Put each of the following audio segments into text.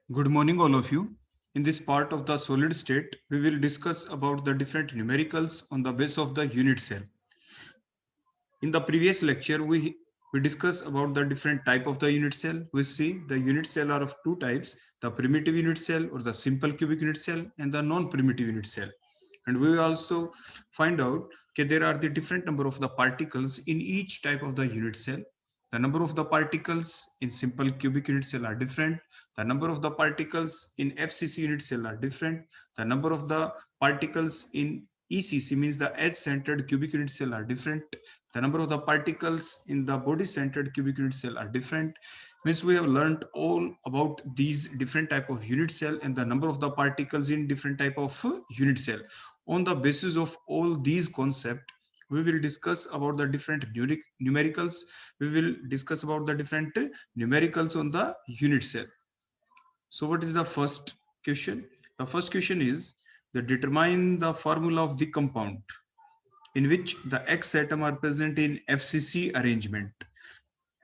Good morning, all of you. In this part of the solid state, we will discuss about the different numericals on the base of the unit cell. In the previous lecture, we discussed about the different type of the unit cell. We see the unit cell are of two types, the primitive unit cell or the simple cubic unit cell and the non-primitive unit cell. And we will also find out that there are the different number of the particles in each type of the unit cell. The number of the particles in simple cubic unit cell are different. The number of the particles in FCC unit cell are different. The number of the particles in ECC means the edge-centered cubic unit cell are different. The number of the particles in the body-centered cubic unit cell are different. Means we have learned all about these different type of unit cell and the number of the particles in different type of unit cell. On the basis of all these concepts, we will discuss about the different numericals. We will discuss about the different numericals on the unit cell. So what is the first question? The first question is that determine the formula of the compound in which the X atom are present in FCC arrangement.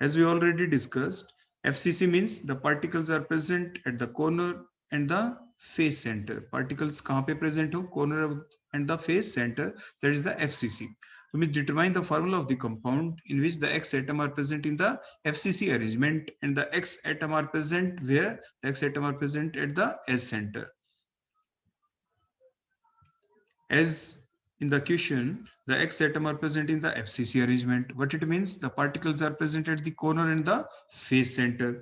As we already discussed, FCC means the particles are present at the corner and the face center. Particles kahan pe present ho? Corner and the face center. That is the FCC. So we determine the formula of the compound in which the X atom are present in the FCC arrangement and the X atom are present where the X atom are present at the S center. As in the question, the X atom are present in the FCC arrangement. What it means? The particles are present at the corner and the face center.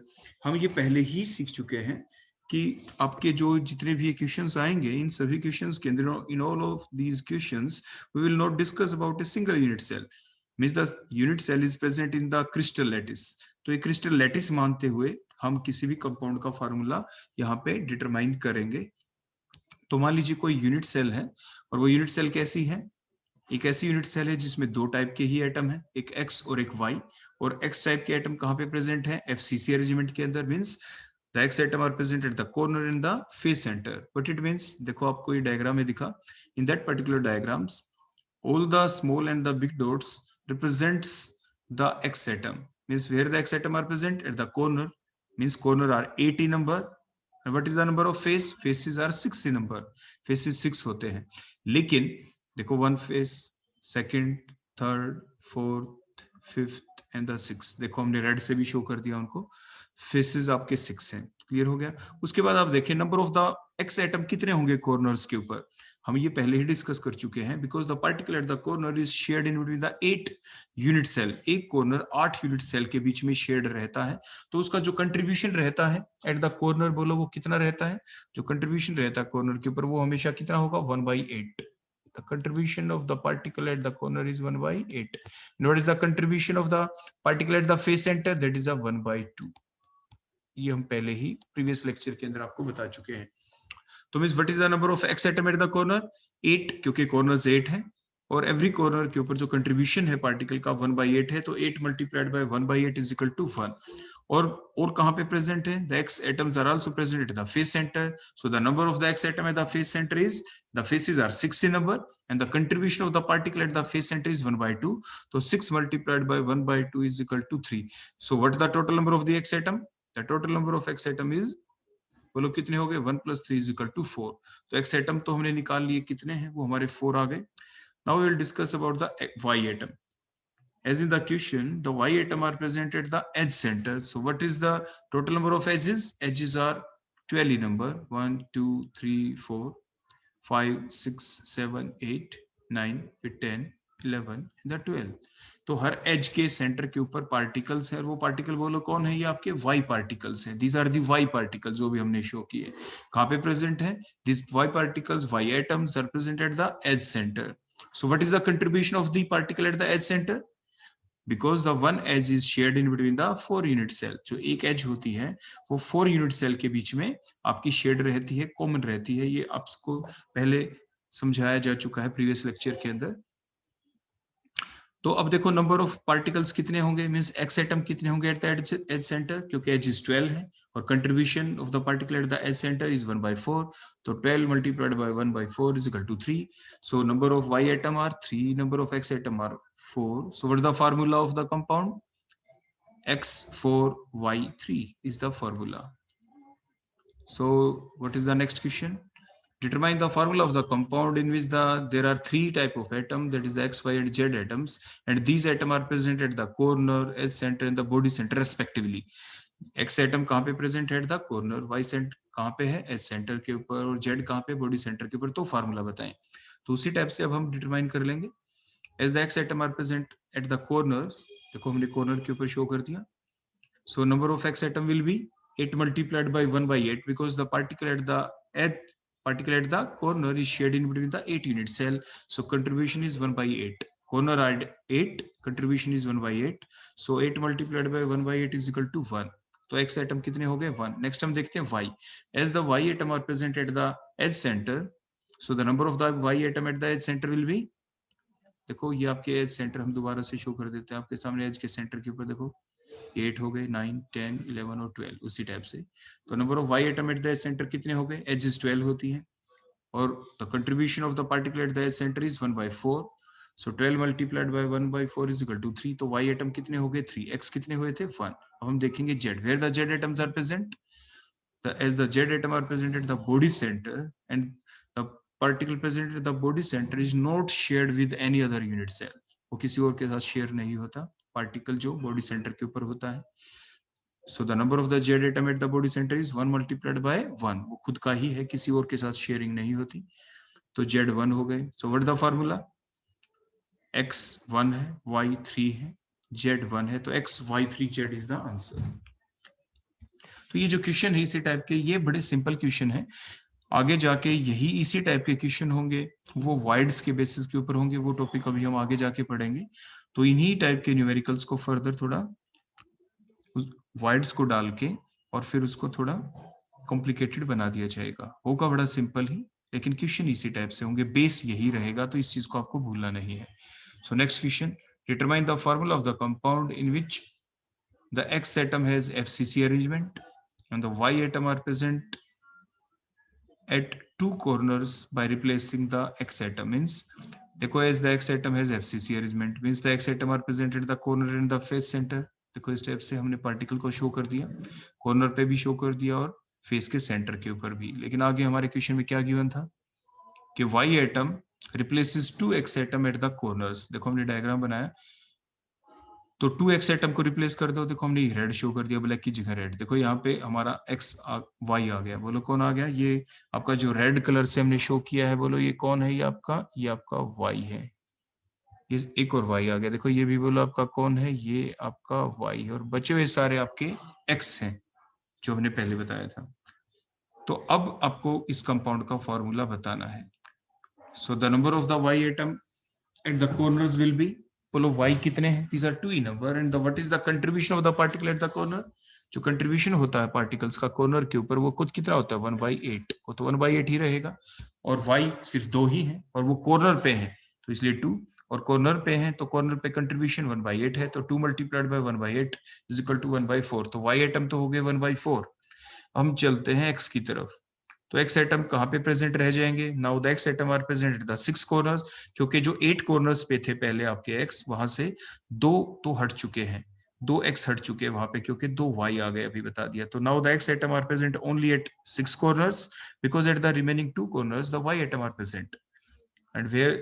हम ये पहले ही सीख चुके हैं कि आपके जो जितने भी क्वेश्चंस आएंगे इन सभी क्वेश्चंस के अंदर in all of these questions we will not discuss about a single unit cell means the unit cell is present in the crystal lattice. तो ये क्रिस्टल लैटिस मानते हुए हम किसी भी कंपाउंड का फार्मूला यहाँ पे डिटरमाइन करेंगे. तो मान लीजिए कोई यूनिट सेल है और वो यूनिट सेल कैसी है? एक ऐसी यूनिट सेल है जिसमें दो टाइप के ही एटम है, एक एक्स और एक वाई. और एक्स टाइप के एटम कहाँ पे प्रेजेंट है? एफसीसी अरेंजमेंट के अंदर. Means the X atom are present at the corner in the face center. What it means? देखो आपको ये डायग्राम में दिखा. In that particular diagrams all the small and the big dots represents the X atom. Means where the X atom are present at the corner. Means corner are 80 number. And what is the number of face? Faces are 60 number. Faces 6 होते हैं. लेकिन देखो one face, second, third, fourth, fifth and the six. देखो हमने red से भी show कर दिया उनको. फेसेस आपके 6 हैं. क्लियर हो गया. उसके बाद आप देखिए number of the X atom कितने होंगे कॉर्नर्स के ऊपर. हम ये पहले ही डिस्कस कर चुके हैं. Because the particle at the corner is shared in between the 8 unit cell. एक कॉर्नर 8 यूनिट सेल के बीच में शेयर्ड रहता है. तो उसका जो कंट्रीब्यूशन रहता है एट द कॉर्नर, बोलो वो कितना रहता है? जो कंट्रीब्यूशन रहता है कॉर्नर के ऊपर वो हमेशा कितना होगा? 1/8. The contribution of the particle at the corner is 1/8. And what is the contribution of the particle at the face center? That is a 1/2. ये हम पहले ही प्रीवियस लेक्चर के अंदर आपको बता चुके हैं. तो means what is the number of X atom at the corner? 8, क्योंकि कॉर्नर्स 8 है और एवरी कॉर्नर के ऊपर जो कंट्रीब्यूशन है पार्टिकल का 1/8 है. तो 8 multiplied by 1/8 is equal to 1. और कहां पे प्रेजेंट है? The X atoms are also present at the face center. So the number of the X atom at the face center is, the faces are 6 in number and the contribution of the particle at the face center is 1/2. So 6 multiplied by 1/2 is equal to 3. So what is the total number of the x atom? The total number of x atom is, बोलो कितने हो गए? 1 + 3 = 4. तो x atom तो हमने निकाल लिए कितने हैं? वो हमारे 4 आ गए. Now we will discuss about the y atom. As in the question, the y atom are present at the edge center. So what is the total number of edges? Edges are 12 in number. 1, 2, 3, 4, 5, 6, 7, 8, 9, 10, 11 and 12. तो हर as के centre के ऊपर particles है. वो particle बोलो कौन है? ये आपके वाई पार्टिकल्स हैं. These are the Y particles जो भी हमने शो किए. कहाँ पे प्रेजेंट है? This Y particles, Y atoms are present at the edge center. So what is the contribution of the particle at the edge center? Because the one edge is shared in between the 4 unit cell. जो एक as होती है वो 4 unit cell के बीच में आपकी shade रहती है, कॉमन रहती है. ये आपको पहले समझाया जा चुका है प्रीवियस लेक्चर के अंदर. तो अब देखो नंबर ऑफ पार्टिकल्स कितने होंगे? मींस एक्स एटम कितने होंगे एट द एज सेंटर? क्योंकि एज इज 12 है और contribution of the particle at the edge center is 1/4. तो 12 multiplied by 1/4 is equal to 3. So number of Y atom are 3, number of X atom are 4. So what is the formula of the compound? X4Y3 is the formula. So what is the next question? Determine the formula of the compound in which there are three type of atom, that is the X, Y, and Z atoms, and these atoms are present at the corner, S center, and the body center respectively. X atom कहाँ पे present है? Eight the corner, Y centre कहाँ पे है? S centre के ऊपर, और Z कहाँ पे? बॉडी सेंटर के ऊपर। तो फार्मूला बताएं। तो उसी टाइप से अब हम डिटरमाइन कर लेंगे। As the X atom are present at the corners, देखो हमने कॉर्नर के ऊपर शो कर दिया। So number of X atom will be 8 multiplied by 1/8 because the particle at the corner is shared in between the 8 unit cell. So contribution is 1/8. Corner are 8, contribution is 1/8. So 8 multiplied by 1/8 is equal to 1. तो x atom कितने हो गए? 1. Next हम देखते हैं y. As the y atom are present at the edge center, so the number of the y atom at the edge center will be, देखो ये आपके एज सेंटर हम दोबारा से शो कर देते हैं आपके सामने। एज के सेंटर के ऊपर देखो 8 हो गए, 9, 10, 11 और 12 उसी टाइप से। तो number of Y atom at the center कितने हो गए? एजेस 12 होती है, और the contribution of the particle at the center is 1/4। So 12 multiplied by 1/4 is equal to 3। तो वाई एटम कितने हो गए? 3। एक्स कितने हुए थे? 1। अब हम देखेंगे Z, where the Z atoms are present. as the Z atom are present at the body center and the particle present at the body center is not shared with any other unit cell, वो किसी और के साथ share नहीं होता particle जो body centre के ऊपर होता है। So the number of the Z atom at the body center is 1 multiplied by 1, वो खुद का ही है, किसी और के साथ शेयरिंग नहीं होती। तो Z 1 हो गए। So what is the formula? X 1 है, Y 3 है, Z 1 है, तो X Y 3 Z is the answer। तो ये जो क्वेश्चन है इसी टाइप के, ये बड़े सिंपल क्वेश्चन है। आगे जाके यही इसी टाइप के क्वेश्चन होंगे, वो वाइड्स के बेसिस के ऊपर होंगे, वो टॉपिक अभी हम आगे जाके पढ़ेंगे। तो इन्हीं टाइप के न्यूमेरिकल्स को फर्दर थोड़ा वाइड्स को डाल के और फिर उसको थोड़ा कॉम्प्लिकेटेड बना दिया जाएगा। होगा बड़ा सिंपल ही, लेकिन क्वेश्चन इसी टाइप से होंगे, बेस यही रहेगा, तो इस चीज को आपको भूलना नहीं है। So next question, determine the formula of the compound in which the X atom has FCC arrangement and the Y atom are present at two corners by replacing the X atom। means देखो as the X atom has FCC arrangement means the X atom are present at the corner and the face center। देखो इस type से हमने particle को show कर दिया, corner पे भी शो कर दिया और फेस के सेंटर के ऊपर भी। लेकिन आगे हमारे क्वेश्चन में क्या गिवन था कि Y atom replaces 2 X atom at the corners। देखो हमने डायग्राम बनाया, तो 2x एटम को रिप्लेस कर दो। देखो हमने रेड शो कर दिया, ब्लैक की जगह रेड। देखो यहाँ पे हमारा y आ गया, बोलो कौन आ गया? ये आपका जो रेड कलर से हमने शो किया है, बोलो ये कौन है? ये आपका y है। ये एक और y आ गया, देखो ये भी बोलो आपका कौन है? ये आपका y है, और बचे हुए सारे आपके x हैं जो हमने पहले बताया था। तो अब आपको इस कंपाउंड का फॉर्मूला बताना है। सो the number of the y atom at the corners will be, बोलो y कितने हैं? these are 2 in number and the what is the contribution of the particle at the corner? जो कंट्रीब्यूशन होता है particles का corner के ऊपर, वो खुद कितना होता है? 1/8। वो तो 1/8 ही रहेगा, और y सिर्फ 2 ही है, और वो कॉर्नर पे है तो इसलिए 2, और कॉर्नर पे है तो कॉर्नर पे कंट्रीब्यूशन 1/8 है, तो 2 multiplied by 1/8 is equal to 1/4। तो y एटम तो हो गए 1/4। हम चलते हैं x की तरफ। तो एक्स एटम कहाँ पे प्रेजेंट रह जाएंगे? Now the X atom are present at the 6 corners, क्योंकि जो 8 कॉर्नर्स पे थे पहले आपके एक्स, वहां से 2 तो हट चुके हैं, 2 एक्स हट चुके हैं वहां पे, क्योंकि 2 वाई आ गए, अभी बता दिया। तो now the X atom are present only at 6 corners because at the remaining 2 corners the Y atom are present, and where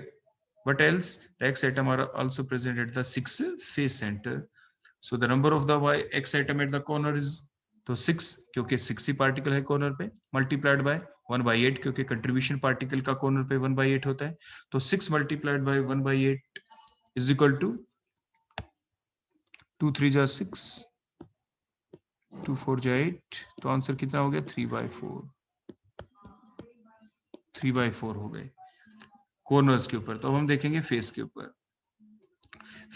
what else? The x atom are also present at the 6 face center। So the number of the x atom at the corner is, तो 6 क्योंकि 6 ही particle है corner पे, multiplied by 1/8 क्योंकि contribution particle का corner पे 1/8 होता है। तो 6 multiplied by 1/8 is equal to 2 3 जा 6, 2 4 जा 8, तो आंसर कितना हो गया? 3/4। 3/4 हो गए कॉर्नर्स के ऊपर। तो अब हम देखेंगे फेस के ऊपर।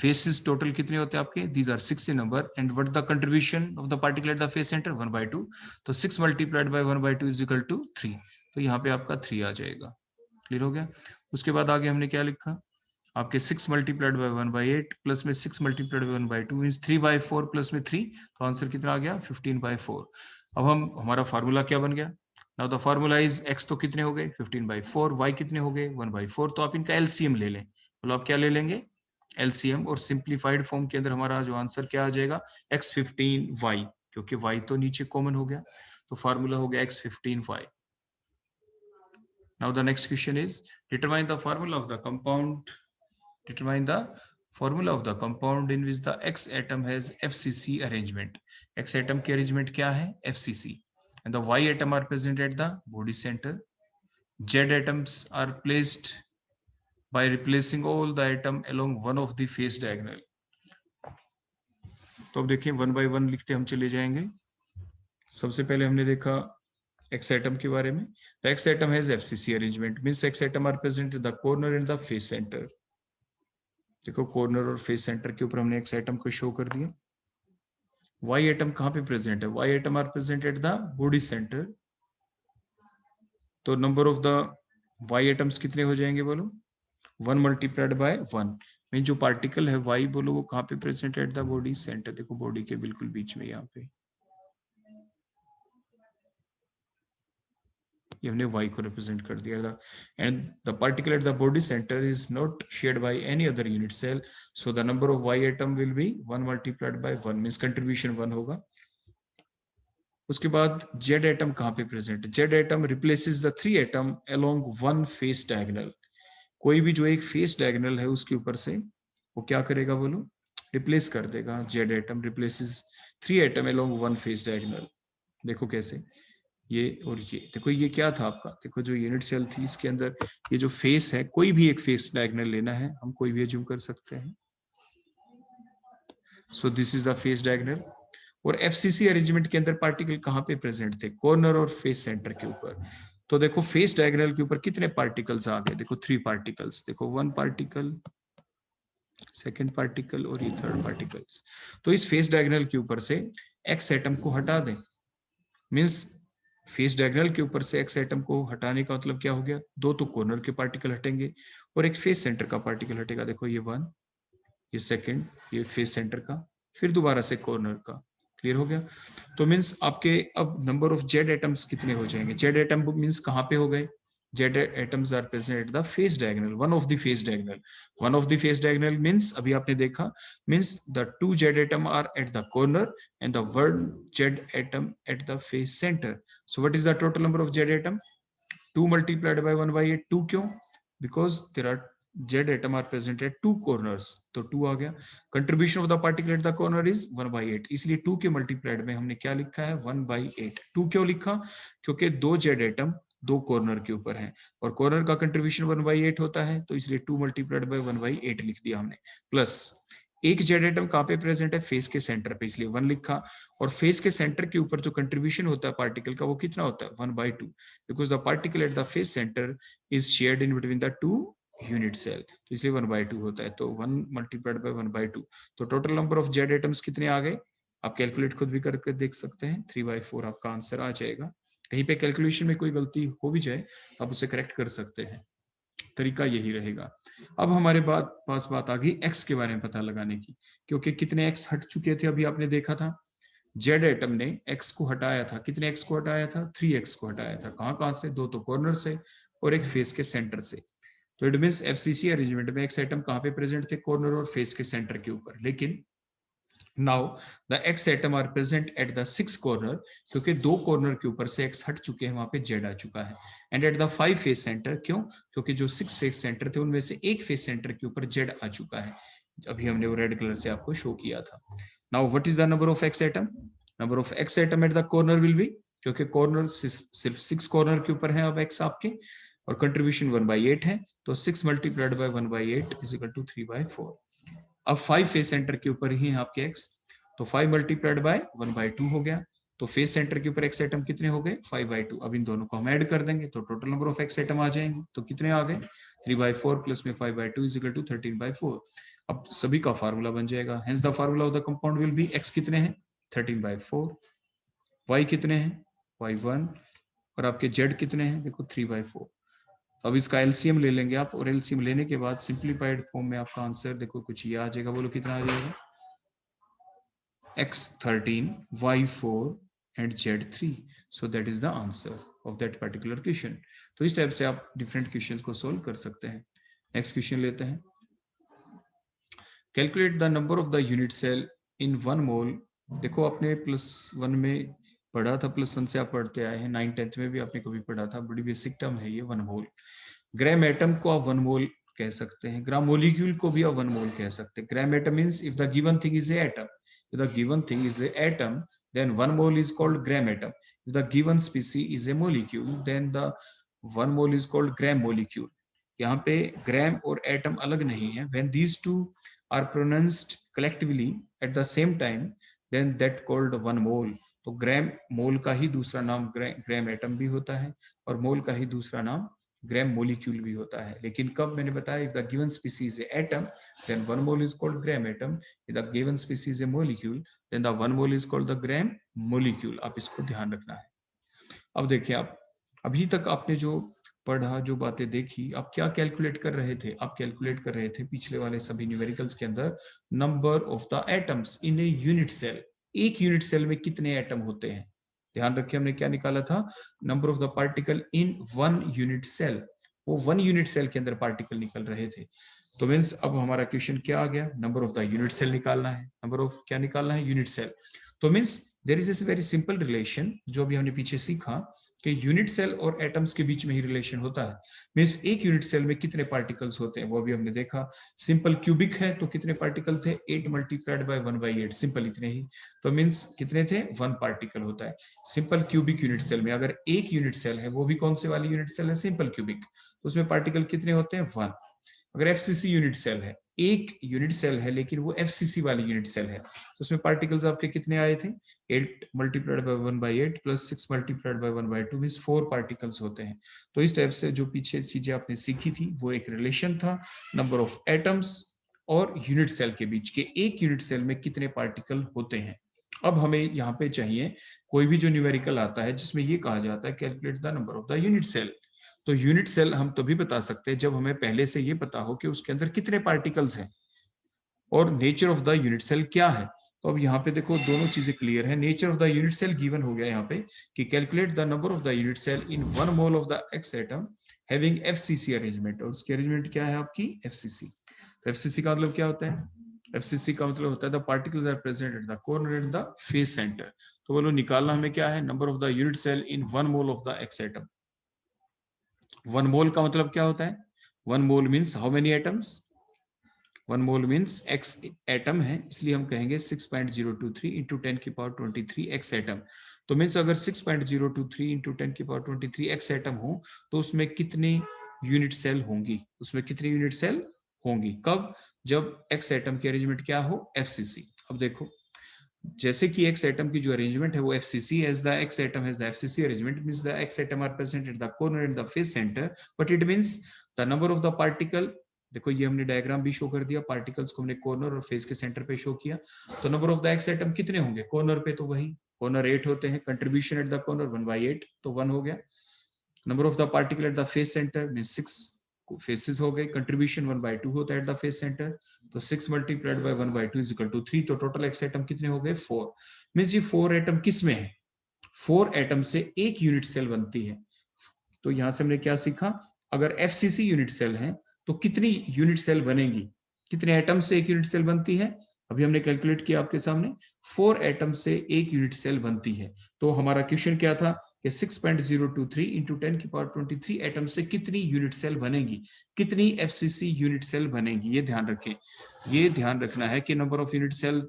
फेसेस टोटल कितने होते हैं आपके? These are 6 in number and what the contribution of the particle at the face center? 1/2। तो 6 multiplied by 1/2 is equal to 3। तो यहाँ पे आपका 3 आ जाएगा। क्लियर हो गया? उसके बाद आगे हमने क्या लिखा आपके? 6 मल्टीप्लाइड बाय 1/8 प्लस में 6 मल्टीप्लाइड बाय 1/2 मींस 3/4 प्लस में 3, तो आंसर कितना आ गया? 15/4। अब हम हमारा फार्मूला क्या बन गया? Now the formula is x तो कितने हो गए? 15/4, y कितने हो गए? 1/4। तो आप इनका एलसीएम ले लें। बोलो आप क्या ले लेंगे? एलसीएम, और सिंप्लीफाइड फॉर्म के अंदर हमारा जो आंसर क्या आ जाएगा? x15y, क्योंकि y तो नीचे कॉमन हो गया। तो फार्मूला हो गया X15Y. Now the next question is determine the formula of the compound. Determine the formula of the compound in which the X atom has FCC arrangement. X atom की arrangement क्या है? FCC. And the Y atom are present at the body center. Z atoms are placed by replacing all the atom along one of the face diagonal. तो अब देखिए 1 by 1 लिखते हम चले जाएंगे. सबसे पहले हमने देखा X atom के बारे में. The X atom has FCC arrangement means X atom are present in the corner and the face center. देखो कॉर्नर और फेस सेंटर के ऊपर हमने X atom को शो कर दिया. Y atom कहाँ पे प्रेजेंट है? Y atom are present at the body center. तो number of the Y atoms कितने हो जाएंगे बोलो? 1 multiplied by 1. मीन जो पार्टिकल है Y बोलो वो कहाँ पे present at the body centre. देखो बॉडी के बिल्कुल बीच में यहाँ पे ये हमने Y को रिप्रेजेंट कर दिया. And the particle at the body center is not shared by any other unit cell. So the number of Y atom will be 1 multiplied by 1 means contribution 1 होगा. उसके बाद Z एटम कहाँ पे present है? Z atom replaces the 3 atom along one face diagonal. कोई भी जो एक फेस डायगोनल है उसके ऊपर से वो क्या करेगा बोलो? रिप्लेस कर देगा. Z atom replaces 3 atom along one face diagonal. देखो कैसे, ये और ये. देखो ये क्या था आपका? देखो जो यूनिट सेल थी इसके अंदर ये जो फेस है, कोई भी एक फेस डायगोनल लेना है, हम कोई भी अज्यूम कर सकते हैं. So this is the face diagonal. और एफसीसी अरेंजमेंट के अंदर पार्टिकल कहाँ पे प्रेजेंट थे? कॉर्नर और फेस सेंटर के ऊपर. तो देखो फेस डायगोनल के ऊपर कितने पार्टिकल्स आ गए? देखो 3 पार्टिकल्स. देखो 1 पार्टिकल, सेकेंड पार्टिकल और ये 3rd पार्टिकल्स. तो इस फेस डायगोनल के ऊपर से एक्स एटम को हटा दें. मींस फेस डायगोनल के ऊपर से एक्स एटम को हटाने का मतलब क्या हो गया? 2 तो कॉर्नर के पार्टिकल हटेंगे और एक फेस सेंटर का पार्टिकल हटेगा. देखो ये 1, ये सेकंड, ये फेस सेंटर का, फिर दोबारा से कॉर्नर का. क्लियर हो गया? तो मींस आपके अब नंबर ऑफ जेड एटम्स कितने हो जाएंगे? जेड एटम मींस कहाँ पे हो गए? Z atoms are present at the face diagonal, one of the face diagonal. One of the face diagonal means अभी आपने देखा, means the 2 Z atom are at the corner and the 1 Z atom at the face center. So what is the total number of Z atom? 2 multiplied by 1 by 8. 2 क्यों? Because there are Z atom are present at 2 corners. तो 2 आ गया. Contribution of the particle at the corner is 1 by 8. इसलिए 2 के multiplied में हमने क्या लिखा है? 1 by 8. 2 क्यों लिखा? क्योंकि 2 Z एटम 2 कॉर्नर के ऊपर है और कॉर्नर का कंट्रीब्यूशन 1 by 8 होता है, तो इसलिए 2 multiplied by 1 by 8 लिख दिया हमने. प्लस एक जेड एटम कहाँ पे प्रेजेंट है? फेस के सेंटर पे, इसलिए 1 लिखा. और फेस के सेंटर के ऊपर जो कंट्रीब्यूशन होता है पार्टिकल का वो कितना होता है? 1 by 2. Because the particle at the face center is shared in between the 2 unit cell, तो इसलिए 1 by 2 होता है. तो 1 multiplied by 1 by 2. तो total number of Z atoms कितने आ गए? आप कैलकुलेट खुद भी करके देख सकते हैं. 3 by 4 आपका आंसर आ जाएगा. कहीं पे कैलकुलेशन में कोई गलती हो भी जाए तो आप उसे करेक्ट कर सकते हैं. तरीका यही रहेगा. अब हमारे पास बात आ गई एक्स के बारे में पता लगाने की, क्योंकि कितने एक्स हट चुके थे अभी आपने देखा था. जेड एटम ने एक्स को हटाया था. कितने एक्स को हटाया था? 3 एक्स को हटाया था. कहां से? 2 तो कॉर्नर से और एक फेस के सेंटर से. तो इट मींस एफसीसी अरेंजमेंट में एक्स एटम कहां पे प्रेजेंट थे? कॉर्नर और फेस के सेंटर के ऊपर. लेकिन now the X atom are present at the 6 corner, क्योंकि 2 कॉर्नर के ऊपर से एक्स हट चुके हैं, वहां पे जेड आ चुका है. And at the 5 face centre. क्यों? क्योंकि जो 6 फेस सेंटर थे उनमें से एक फेस सेंटर के ऊपर जेड आ चुका है. अभी हमने वो रेड कलर से आपको शो किया था. Now what is the number of X atom? Number of X atom at the corner will be, क्योंकि कॉर्नर सिर्फ 6 कॉर्नर के ऊपर है अब एक्स आपके, और कंट्रीब्यूशन 1 by 8 है, तो 6 multiplied by 1 by 8 is equal to 3 by 4. अब 5 फेस सेंटर के ऊपर ही है आपके एक्स, तो 5 multiplied by 1 by 2 हो गया. तो फेस सेंटर के ऊपर एक्स एटम कितने हो गए? 5 by 2. अब इन दोनों को हम ऐड कर देंगे तो total number of X atom आ जाएंगे. तो कितने आ गए? 3 by 4 प्लस में 5 by 2 is equal to 13 by 4. अब सभी का फार्मूला बन जाएगा. Hence the formula of the compound will be, x कितने हैं? 13 by 4. y कितने हैं? y1. और आपके z कितने हैं? देखो 3 by 4. अब इसका एलसीएम ले लेंगे आप, और एलसीएम लेने के बाद सिंप्लीफाइड फॉर्म में आपका आंसर देखो कुछ ये आ जाएगा. बोलो कितना आ जाएगा? x13, y4 and z3. So that is the answer of that particular question. तो इस टाइप से आप डिफरेंट क्वेश्चंस को सोल्व कर सकते हैं. नेक्स्ट क्वेश्चन लेते हैं. Calculate the number of the unit cell in 1 mole. देखो आपने +1 में पढ़ा था, +1 से आप पढ़ते आए हैं, 9th-10th में भी आपने कभी पढ़ा था, बड़ी बेसिक टर्म है ये, 1 मोल। ग्राम एटम को आप 1 मोल कह सकते हैं, ग्राम मोलिक्यूल को भी आप 1 मोल कह सकते हैं। Gram atom means if the given thing is a atom, if the given thing is a atom, then 1 mole is called gram atom. If the given species is a molecule, then the 1 mole is called gram molecule. यहाँ पे ग्राम और atom अलग नहीं है। When these two are pronounced collectively at the same time, then that called 1 mole. तो ग्राम मोल का ही दूसरा नाम ग्राम एटम भी होता है और मोल का ही दूसरा नाम ग्राम मोलिक्यूल भी होता है। लेकिन कब, मैंने बताया, if the given species a atom then 1 mole is called gram atom, if the given species a molecule then the 1 mole is called the gram molecule. आप इसको ध्यान रखना है। अब देखिए, आप अभी तक आपने जो पढ़ा, जो बातें देखी, आप क्या कैलकुलेट कर रहे थे? आप कैलकुलेट कर रहे थे पिछले वाले सभी न्यूमेरिकल्स के अंदर number of the atoms in a unit cell. एक यूनिट सेल में कितने एटम होते हैं? ध्यान रखिए, हमने क्या निकाला था? Number of the particle in 1 unit cell. वो 1 यूनिट सेल के अंदर पार्टिकल निकल रहे थे। तो मीन्स अब हमारा क्वेश्चन क्या आ गया? Number of the unit cell निकालना है। नंबर ऑफ क्या निकालना है? Unit cell. तो means there is a very simple relation, जो अभी हमने पीछे सीखा कि यूनिट सेल और एटम्स के बीच में ही रिलेशन होता है। मीन्स एक यूनिट सेल में कितने पार्टिकल्स होते हैं वो भी हमने देखा। सिंपल क्यूबिक है तो कितने पार्टिकल थे? 8 मल्टीप्लाइड बाय 1/8, सिंपल इतने ही। तो मीन्स कितने थे? 1 पार्टिकल होता है सिंपल क्यूबिक यूनिट सेल में। अगर एक यूनिट सेल है, वो भी कौन से वाली यूनिट सेल है? सिंपल क्यूबिक, तो उसमें पार्टिकल कितने होते हैं? 1। अगर एफसीसी यूनिट सेल है, एक यूनिट सेल है लेकिन वो एफसीसी वाली यूनिट सेल है, तो उसमें पार्टिकल्स आपके कितने आए थे? 8 multiplied by 1/8 plus 6 multiplied by 1/2 means 4 particles होते हैं। तो इस टाइप से जो पीछे चीजें आपने सीखी थी वो एक रिलेशन था नंबर ऑफ एटम्स और यूनिट सेल के बीच के, एक यूनिट सेल में कितने पार्टिकल होते हैं। अब हमें यहाँ पे चाहिए कोई भी जो न्यूमेरिकल आता है जिसमें ये कहा जाता है calculate the number of the unit cell. तो यूनिट सेल हम तभी बता सकते हैं जब हमें पहले से ये पता हो कि उसके अंदर कितने पार्टिकल्स हैं और nature of the unit cell क्या है। तो अब यहाँ पे देखो दोनों चीजें क्लियर है। Nature of the unit cell given हो गया यहाँ पे कि calculate the number of the unit cell in 1 mole of the X atom having FCC arrangement. और उसकी अरेंजमेंट क्या है आपकी? एफसीसी। तो एफसीसी का मतलब क्या होता है? एफसीसी का मतलब होता है the particles are present at the corner and the face centre. तो बोलो निकालना हमें क्या है? Number of the unit cell in 1 mole of the X atom. 1 mole का मतलब क्या होता है? 1 mole means how many atoms? 1 mole means X atom है, इसलिए हम कहेंगे 6.023 इंटू 10⁻23 एक्स एटम। तो मीन्स अगर 6.023 इंटू 10⁻23 एक्स एटम हो तो उसमें कितने यूनिट सेल होंगी? उसमें कितनी यूनिट सेल होंगी? कब? जब एक्स एटम की अरेंजमेंट क्या हो? एफसीसी। अब देखो, जैसे कि एक्स एटम की जो अरेंजमेंट है वो FCC, as the X atom has the FCC arrangement means the X atom are present at the corner and the face centre, but it means the number of the particle. देखो ये हमने diagram भी show कर दिया, particles को हमने corner और face के सेंटर पे शो किया। तो number of the X atom कितने होंगे कॉर्नर पे? तो वही कॉर्नर 8 होते हैं, कंट्रीब्यूशन एट द कॉर्नर 1/8, तो 1 हो गया। Number of the particle at the face centre mean 6 faces हो गए, कंट्रीब्यूशन 1/2 होता है एट द फेस सेंटर, तो 6 multiplied by 1/2 is equal to 3। तो टोटल एक्स एटम कितने हो गए? 4। मींस ये 4 एटम किस में है? 4 एटम से एक यूनिट सेल बनती है। तो यहां से हमने क्या सीखा? अगर एफसीसी यूनिट सेल है तो कितनी यूनिट सेल बनेगी? कितने एटम से एक यूनिट सेल बनती है? अभी हमने कैलकुलेट किया आपके सामने, 4 एटम से एक यूनिट सेल बनती है। तो हमारा क्वेश्चन क्या था कि 6.023 इंटू 10⁻23 एटम से कितनी यूनिट सेल बनेगी? कितनी एफसीसी यूनिट सेल बनेगी? ये ध्यान रखें। ये ध्यान रखना है कि नंबर ऑफ यूनिट सेल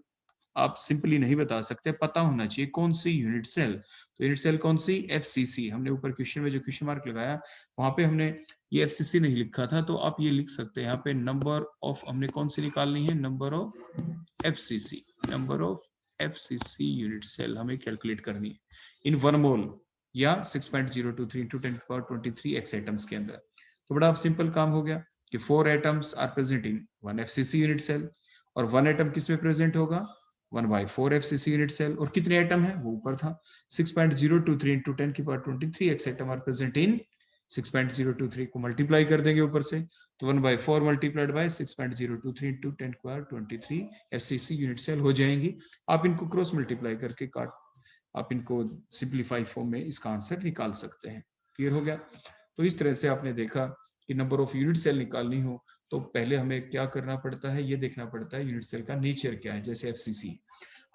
आप सिंपली नहीं बता सकते, पता होना चाहिए कौन सी यूनिट सेल। तो यूनिट सेल कौन सी? एफसीसी। हमने ऊपर क्वेश्चन में जो क्वेश्चन मार्क लगाया वहां पे हमने ये एफसीसी नहीं लिखा था, तो आप ये लिख सकते हैं यहाँ पे नंबर ऑफ, हमने कौन सी निकालनी है? Number of FCC. Number of FCC unit cell हमें कैलकुलेट करनी है इन 1 मोल या 6.023 इंटू 10⁻23 एक्स एटम्स के अंदर। तो बड़ा सिंपल काम हो गया कि 4 atoms are present in 1 FCC unit cell, और 1 एटम किस में प्रेजेंट होगा? 1/4 एफसीसी यूनिट सेल। और कितने एटम है? वो ऊपर था 6.023 into 10⁻23 X atom are present in 6.023 को मल्टीप्लाई कर देंगे ऊपर से, तो 1/4 multiplied by 6.023 into 10⁻23 FCC unit cell हो जाएंगी। आप इनको क्रॉस मल्टीप्लाई करके आप इनको सिंप्लीफाई फॉर्म में इसका आंसर निकाल सकते हैं। क्लियर हो गया? तो इस तरह से आपने देखा कि नंबर ऑफ यूनिट सेल निकालनी हो तो पहले हमें क्या करना पड़ता है? ये देखना पड़ता है यूनिट सेल का नेचर क्या है, जैसे एफसीसी।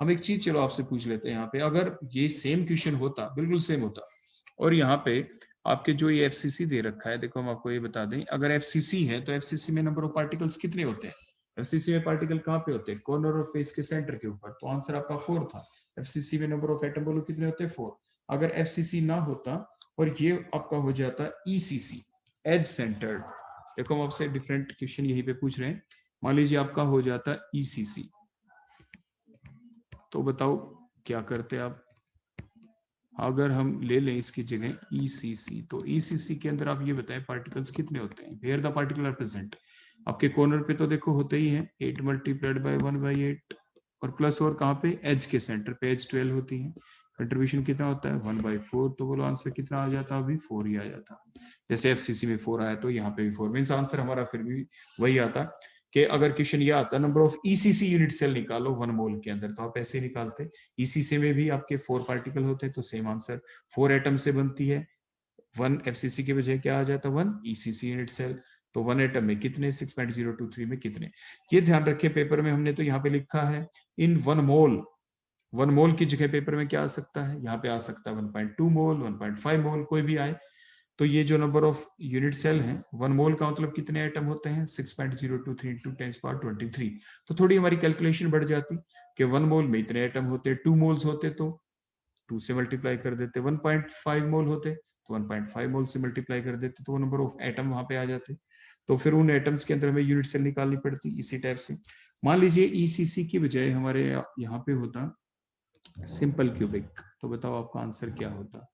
हम एक चीज चलो आपसे पूछ लेते हैं यहाँ पे, अगर ये सेम क्वेश्चन होता, बिल्कुल सेम होता, और यहाँ पे आपके जो ये एफसीसी दे रखा है, देखो हम आपको ये बता दें, अगर एफसीसी है तो एफसीसी में नंबर ऑफ पार्टिकल्स कितने होते हैं? एफसीसी में पार्टिकल कहाँ पे होते हैं? कॉर्नर और फेस के सेंटर के ऊपर, तो आंसर आपका 4 था। एफसीसी में नंबर ऑफ एटम बोलो कितने होते हैं? 4। अगर एफसीसी ना होता और ये आपका हो जाता ईसीसी, एज सेंटर्ड, देखो हम आपसे डिफरेंट क्वेश्चन यहीं पे पूछ रहे हैं, मान लीजिए आपका हो जाता ईसीसी, तो बताओ क्या करते आप? अगर हम ले लें इसकी जगह ईसीसी, तो ईसीसी के अंदर आप ये बताएं पार्टिकल्स कितने होते हैं, where the particle are present. आपके कॉर्नर पे तो देखो होते ही है 8 मल्टीप्लाइड बाय 1/8, और प्लस और कहाँ पे? एज के सेंटर पे एज 12 होती है। कंट्रीब्यूशन कितना होता है? 1/4, तो बोलो आंसर कितना आ जाता? अभी 4 ही आ जाता। जैसे एफसीसी में 4 आया तो यहाँ पे भी 4, मीन्स आंसर हमारा फिर भी वही आता कि अगर क्वेश्चन ये आता number of ECC unit cell निकालो 1 मोल के अंदर, तो आप ऐसे ही निकालते। ईसीसी में भी आपके 4 पार्टिकल होते हैं, तो सेम आंसर 4 एटम से बनती है। 1 एफसीसी के बजाय क्या आ जाता? 1 ईसीसी यूनिट सेल। तो 1 एटम में कितने? 6.023 में कितने? ये ध्यान रखिए, पेपर में हमने तो यहाँ पे लिखा है इन 1 मोल। 1 मोल की जगह पेपर में क्या आ सकता है? यहाँ पे आ सकता है 1.2 मोल, 1.5 मोल, कोई भी आए। तो ये जो नंबर ऑफ यूनिट सेल है, 1 मोल का मतलब कितने एटम होते हैं? 6.023 इंटू 10⁻23। तो थोड़ी हमारी कैलकुलेशन बढ़ जाती कि 1 मोल में इतने एटम होते, 2 मोल्स होते तो 2 से मल्टीप्लाई कर देते, 1.5 मोल होते तो 1.5 मोल से मल्टीप्लाई कर देते, तो वो नंबर ऑफ एटम वहां पे आ जाते। तो फिर उन एटम्स के अंदर हमें यूनिट सेल निकालनी पड़ती इसी टाइप से। मान लीजिए ईसीसी की बजाय हमारे यहाँ पे होता सिंपल क्यूबिक, तो बताओ आपका आंसर क्या होता?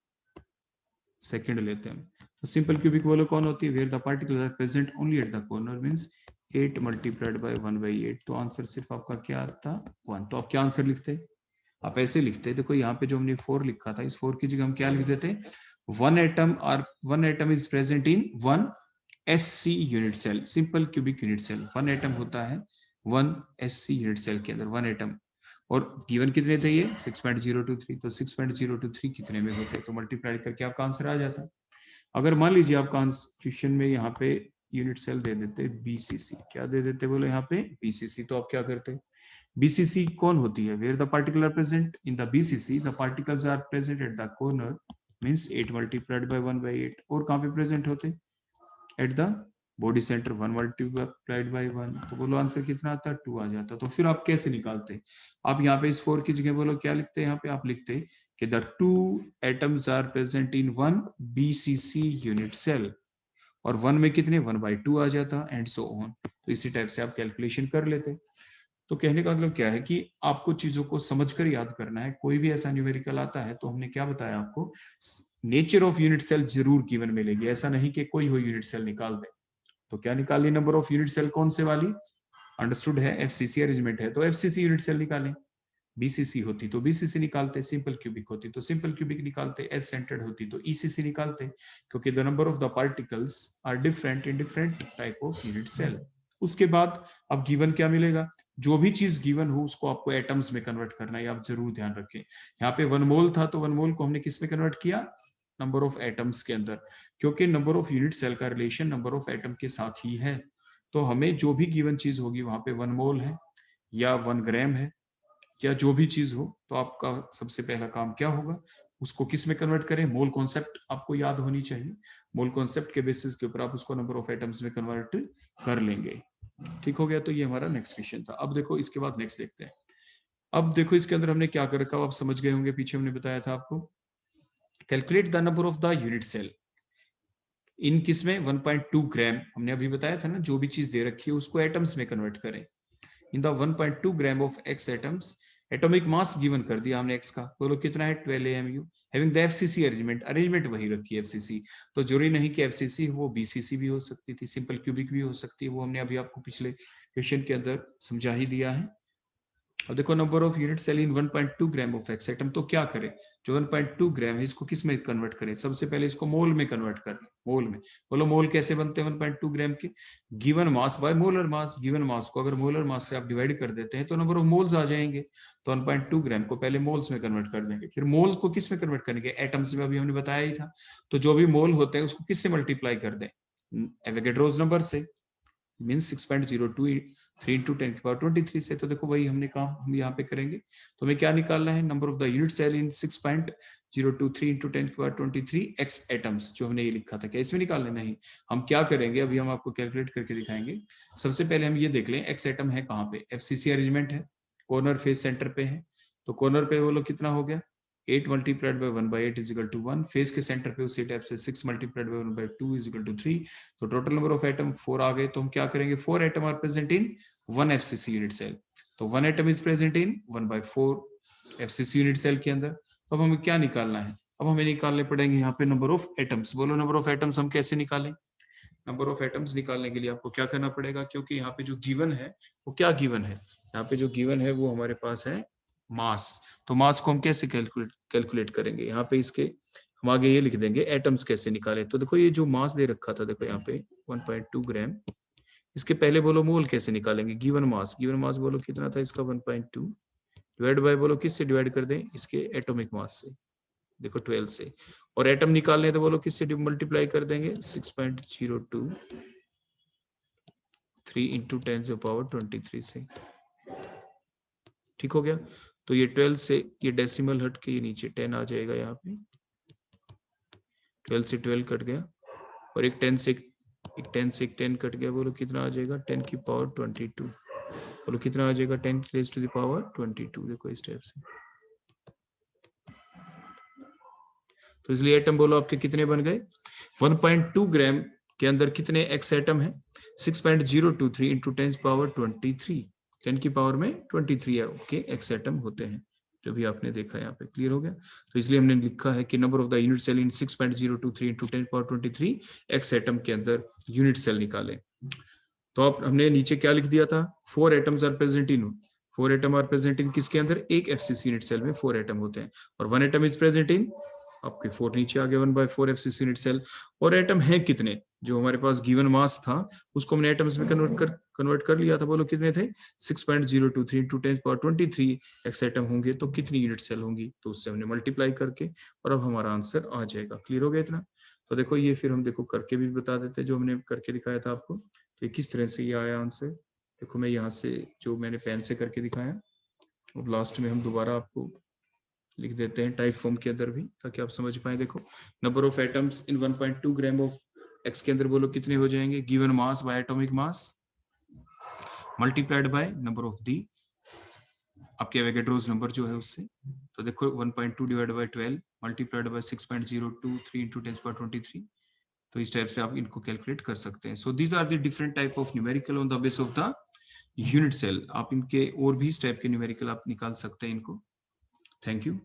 सेकंड लेते हैं। तो सिंपल क्यूबिक बोलो कौन होती है? Where the particles are present only at the corner, means 8 multiplied by 1/8, तो आंसर सिर्फ आपका क्या आता? 1। तो आप क्या आंसर लिखते? आप ऐसे लिखते। देखो यहाँ पे जो हमने 4 लिखा था, इस 4 की जगह हम क्या लिख देते? 1 atom is present in 1 SC unit cell, simple cubic unit cell. 1 atom होता है 1 SC यूनिट सेल के अंदर, 1 एटम। और गिवन कितने थे ये? 6.023, तो 6.023 कितने में होते? तो मल्टीप्लाई करके आपका आंसर आ जाता। अगर मान लीजिए आपका क्वेश्चन में यहाँ पे यूनिट सेल दे देते बीसीसी, क्या दे देते बोलो यहाँ पे? बीसीसी, तो आप क्या करते? बीसीसी कौन होती है? Where the particle are present in the BCC, the particles are present at the corner, means 8 multiplied by 1/8। और कहाँ पे प्रेजेंट होते? At the body centre, 1 multiplied by 1, तो बोलो आंसर कितना आता? 2 आ जाता। तो फिर आप कैसे निकालते? आप यहाँ पे इस 4 की जगह बोलो क्या लिखते? यहाँ पे आप लिखते कि the 2 atoms are present in 1 BCC unit cell, और 1 में कितने? 1/2 आ जाता, एंड सो ऑन। तो इसी टाइप से आप कैलकुलेशन कर लेते। तो कहने का मतलब क्या है कि आपको चीजों को समझकर याद करना है। कोई भी ऐसा न्यूमेरिकल आता है तो हमने क्या बताया आपको? नेचर ऑफ यूनिट सेल जरूर गिवन मिलेगी, ऐसा नहीं कि कोई हो यूनिट सेल निकाल दे। तो क्या निकाली? नंबर ऑफ यूनिट सेल कौन से वाली? अंडरस्टूड है, एफसीसी अरेंजमेंट है तो एफसीसी यूनिट सेल निकालें। बीसीसी होती तो बीसीसी निकालते, सिंपल क्यूबिक होती तो सिंपल क्यूबिक निकालते, एस सेंटर्ड होती तो ईसीसी निकालते, क्योंकि the number of the particles are different in different type of unit cell. उसके बाद अब गिवन क्या मिलेगा? जो भी चीज गिवन हो उसको आपको एटम्स में कन्वर्ट करना है, आप जरूर ध्यान रखें। यहाँ पे 1 मोल था तो 1 मोल को हमने किस में कन्वर्ट किया? नंबर ऑफ एटम्स के अंदर, क्योंकि नंबर ऑफ यूनिट सेल का रिलेशन नंबर ऑफ एटम के साथ ही है। तो हमें जो भी गिवन चीज होगी वहां पे 1 मोल है या 1 ग्राम है या जो भी चीज हो, तो आपका सबसे पहला काम क्या होगा? उसको किस में कन्वर्ट करें? मोल कॉन्सेप्ट आपको याद होनी चाहिए। मोल कॉन्सेप्ट के बेसिस के ऊपर आप उसको नंबर ऑफ एटम्स में कन्वर्ट कर लेंगे। ठीक हो गया? तो ये हमारा नेक्स्ट क्वेश्चन था। अब देखो इसके बाद नेक्स्ट देखते हैं। अब देखो इसके अंदर हमने क्या कर रखा, आप समझ गए होंगे, पीछे हमने बताया था आपको, calculate the number of the unit cell in किसमें? 1.2 ग्राम। हमने अभी बताया था ना, जो भी चीज दे रखी है उसको एटम्स में कन्वर्ट करें। In the 1.2 gram of x atoms, atomic mass given कर दिया हमने एक्स का, बोलो कितना है? 12 AMU। Having the FCC arrangement, arrangement वही रखी है एफसीसी, तो जरूरी नहीं कि एफसीसी वो बीसीसी भी हो सकती थी, सिंपल क्यूबिक भी हो सकती है, वो हमने अभी आपको पिछले क्वेश्चन के अंदर समझा ही दिया है। अब देखो number of unit cell in 1.2 gram of X atom, तो क्या करें? जो 1.2 ग्राम है इसको किस में कन्वर्ट करें? सबसे पहले इसको मोल में कन्वर्ट करें। मोल में, बोलो मोल कैसे बनते हैं 1.2 ग्राम के? Given mass by molar mass. Given mass को अगर मोलर मास से आप डिवाइड कर देते हैं तो नंबर ऑफ मोल्स आ जाएंगे। तो 1.2 ग्राम को पहले मोल्स में कन्वर्ट कर देंगे, फिर मोल को किस में कन्वर्ट करेंगे? एटम्स में, अभी हमने बताया ही था। तो जो भी मोल होते हैं उसको किससे मल्टीप्लाई कर दें? एवोगैड्रोस नंबर से, मींस 6.02 3 इंटू 10 की पावर 23 से। तो देखो वही हमने काम हम यहाँ पे करेंगे। तो हमें क्या निकालना है, number of the unit cell in 6.023 into 10 की पावर 23 एक्स एटम्स, जो हमने ये लिखा था। क्या इसमें निकालना? नहीं, हम क्या करेंगे अभी हम आपको कैलकुलेट करके दिखाएंगे। सबसे पहले हम ये देख लें एक्स एटम है कहाँ पे, एफसीसी अरेंजमेंट है, कॉर्नर फेस सेंटर पे है। तो कॉर्नर पे बोलो कितना हो गया, 8 multiplied by 1/8 is equal to 1। Face के सेंटर पे उसी टाइप से 6 multiplied by 1/2 is equal to 3। तो टोटल नंबर ऑफ एटम 4 आ गए। तो हम क्या करेंगे, 4 atom are present in 1 FCC unit cell. तो 1 atom is present in 1/4 FCC unit cell के अंदर। तो अब हमें क्या निकालना है, अब हमें निकालने पड़ेंगे यहाँ पे नंबर ऑफ एटम्स। बोलो नंबर ऑफ एटम्स हम कैसे निकालें? नंबर ऑफ एटम्स निकालने के लिए आपको क्या करना पड़ेगा, क्योंकि यहाँ पे जो गिवन है वो क्या गिवन है, यहाँ पे जो गिवन है वो हमारे पास है मास। तो मास को हम कैसे कैलकुलेट करेंगे, यहाँ पे इसके हम आगे ये लिख देंगे एटम्स कैसे निकाले। तो देखो ये जो मास दे रखा था, देखो यहाँ पे 1.2 ग्राम, इसके पहले बोलो मोल कैसे निकालेंगे, गिवन मास बोलो कितना था इसका 1.2, डिवाइड बाय बोलो किससे डिवाइड कर दें, इसके एटॉमिक मास से, देखो 12 से। और एटम निकालने तो बोलो किससे मल्टीप्लाई कर देंगे, 6.02 3 इंटू 10⁻23 से। ठीक हो गया। तो ये 12 से ये डेसिमल हट के ये नीचे 10 आ जाएगा, यहाँ पे 12 से 12 कट गया, और एक 10 से 10 कट गया, बोलो कितना आ जाएगा 10 की पावर 22। बोलो कितना आ जाएगा 10 रेज़ टू द पावर 22। देखो इस टाइप से। तो इसलिए एटम बोलो आपके कितने बन गए, 1.2 ग्राम के अंदर कितने एक्स एटम है, 6.023 इंटू 10⁻23, 10 की पावर में 23 के एक्स एटम होते हैं, जो भी आपने देखा यहाँ पे। क्लियर हो गया। तो इसलिए हमने लिखा है कि number of the unit cell in 6.023 into 10⁻23 X atom के अंदर यूनिट सेल निकाले। तो आप हमने नीचे क्या लिख दिया था, 4 atoms are present in, 4 atom are present in किसके अंदर, एक एफसीसी यूनिट सेल में 4 एटम होते हैं, और 1 एटम इज प्रेजेंट इन, आपके 4 नीचे आ गया 1/4 एफसीसी यूनिट सेल। और एटम है कितने, जो हमारे पास गिवन मास था उसको हमने एटम्स में कन्वर्ट कर लिया था। बोलो कितने थे, 6.023 इंटू 10⁻23 एक्स एटम होंगे तो कितनी यूनिट सेल होंगी, तो उससे हमने मल्टीप्लाई करके, और अब हमारा आंसर आ जाएगा। क्लियर हो गया इतना। तो देखो ये फिर हम देखो करके भी बता देते हैं, जो हमने करके दिखाया था आपको, तो किस तरह से ये आया आंसर। देखो मैं यहाँ से जो मैंने पेन से करके दिखाया, और लास्ट में हम दोबारा आपको लिख देते हैं टाइप फॉर्म के अंदर भी, ताकि आप समझ पाए। देखो number of atoms in 1.2 gram of x के अंदर बोलो कितने हो जाएंगे, given mass by atomic mass multiplied by number of the आपके एवोगैड्रोस नंबर जो है उससे। तो देखो 1.2 divide by 12 multiplied by 6.023 into 10⁻23। तो इस टाइप से आप इनको कैलकुलेट कर सकते हैं। So these are the different type of numerical on the base of the unit cell. आप इनके और भी इस टाइप के न्यूमेरिकल आप निकाल सकते हैं इनको। Thank you.